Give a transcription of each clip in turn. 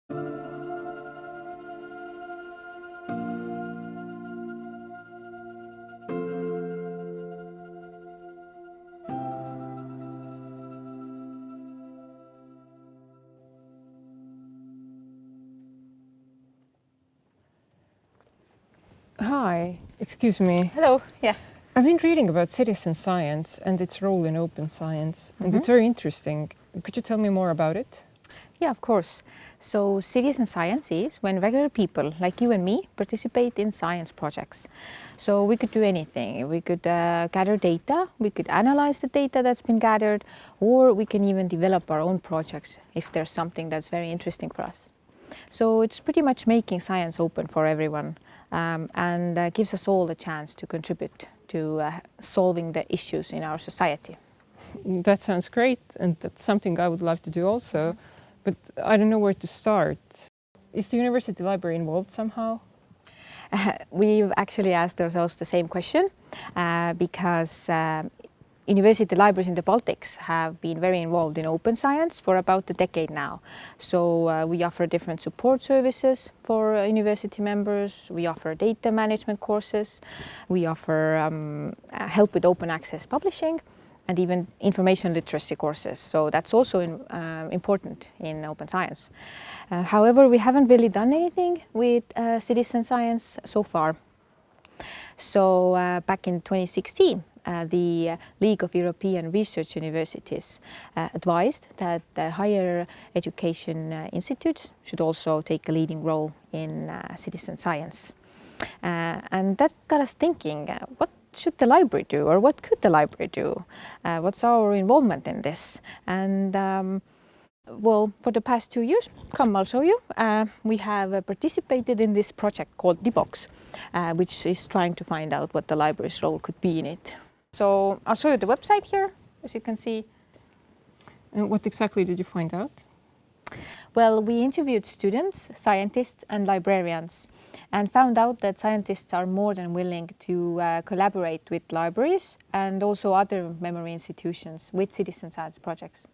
Hi, excuse me. Hello, yeah. I've been reading about citizen science and its role in open science, and it's very interesting. Could you tell me more about it? Yeah, of course. So citizen science is when regular people like you and me participate in science projects. So we could do anything. We could gather data, we could analyze the data that's been gathered, or we can even develop our own projects if there's something that's very interesting for us. So it's pretty much making science open for everyone and gives us all a chance to contribute to solving the issues in our society. That sounds great, and that's something I would love to do also, but I don't know where to start. Is the university library involved somehow? We've actually asked ourselves the same question because university libraries in the Baltics have been very involved in open science for about a decade now. So we offer different support services for university members. We offer data management courses. We offer help with open access publishing and even information literacy courses. So that's also important in open science. However, we haven't really done anything with citizen science so far. So back in 2016, the League of European Research Universities advised that higher education institutes should also take a leading role in citizen science. And that got us thinking, what should the library do, or what could the library do? What's our involvement in this? And well, for the past 2 years, come, I'll show you. We have participated in this project called DBox, which is trying to find out what the library's role could be in it. So I'll show you the website here, as you can see. And what exactly did you find out? Well, we interviewed students, scientists and librarians and found out that scientists are more than willing to collaborate with libraries and also other memory institutions with citizen science projects.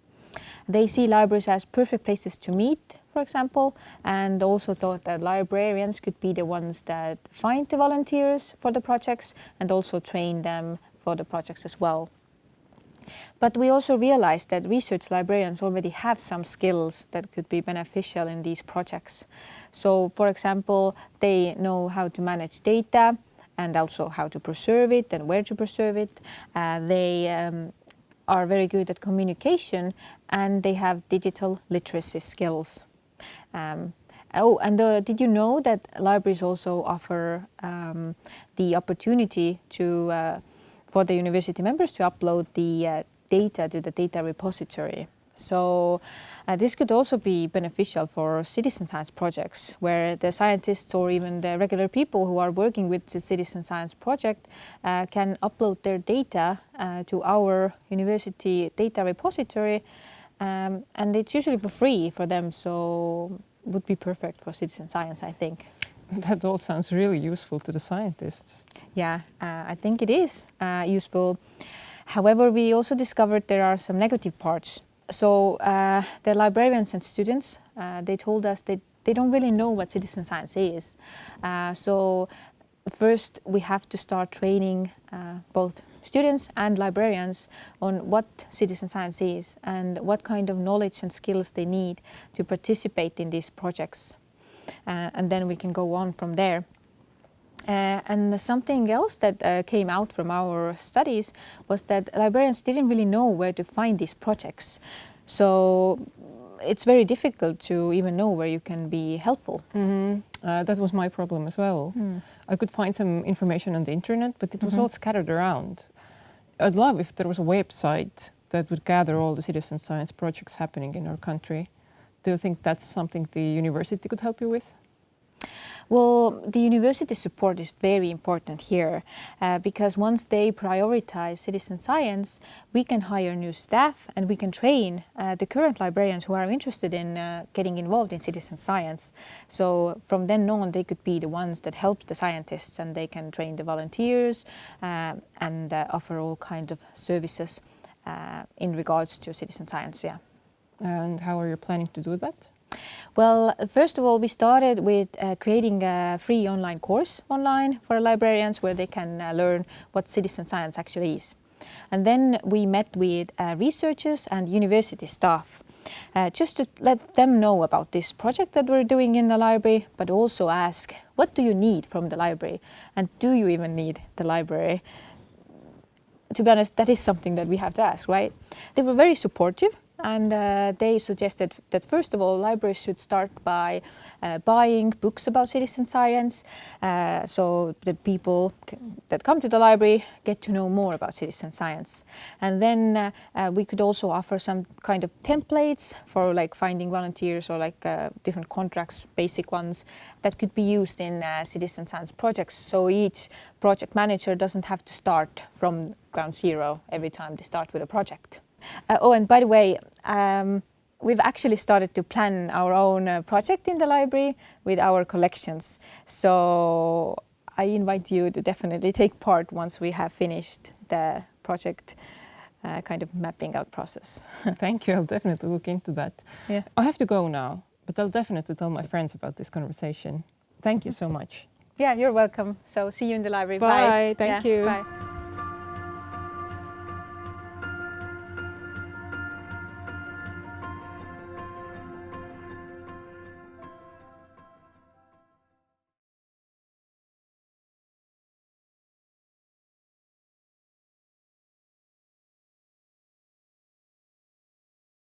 They see libraries as perfect places to meet, for example, and also thought that librarians could be the ones that find the volunteers for the projects and also train them for the projects as well. But we also realized that research librarians already have some skills that could be beneficial in these projects. So, for example, they know how to manage data and also how to preserve it and where to preserve it. They are very good at communication and they have digital literacy skills. Did you know that libraries also offer the opportunity for the university members to upload the data to the data repository? So this could also be beneficial for citizen science projects where the scientists or even the regular people who are working with the citizen science project can upload their data to our university data repository and it's usually for free for them, so would be perfect for citizen science, I think. That all sounds really useful to the scientists. Yeah, I think it is useful. However, we also discovered there are some negative parts. So the librarians and students, they told us that they don't really know what citizen science is. So first we have to start training both students and librarians on what citizen science is and what kind of knowledge and skills they need to participate in these projects. And then we can go on from there. And something else that came out from our studies was that librarians didn't really know where to find these projects. So it's very difficult to even know where you can be helpful. That was my problem as well. I could find some information on the internet, but it was all scattered around. I'd love if there was a website that would gather all the citizen science projects happening in our country. Do you think that's something the university could help you with? Well, the university support is very important here because once they prioritize citizen science, we can hire new staff and we can train the current librarians who are interested in getting involved in citizen science. So from then on, they could be the ones that help the scientists and they can train the volunteers and offer all kinds of services in regards to citizen science, yeah. And how are you planning to do that? Well, first of all, we started with creating a free online course online for librarians where they can learn what citizen science actually is. And then we met with researchers and university staff just to let them know about this project that we're doing in the library, but also ask, what do you need from the library? And do you even need the library? To be honest, that is something that we have to ask, right? They were very supportive, and they suggested that first of all, libraries should start by buying books about citizen science, so the people that come to the library get to know more about citizen science. And then we could also offer some kind of templates for like finding volunteers or like different contracts, basic ones that could be used in citizen science projects. So each project manager doesn't have to start from ground zero every time they start with a project. Oh, and by the way, we've actually started to plan our own project in the library with our collections. So I invite you to definitely take part once we have finished the project kind of mapping out process. Thank you. I'll definitely look into that. Yeah. I have to go now, but I'll definitely tell my friends about this conversation. Thank you so much. Yeah, you're welcome. So see you in the library. Bye. Thank you. Bye.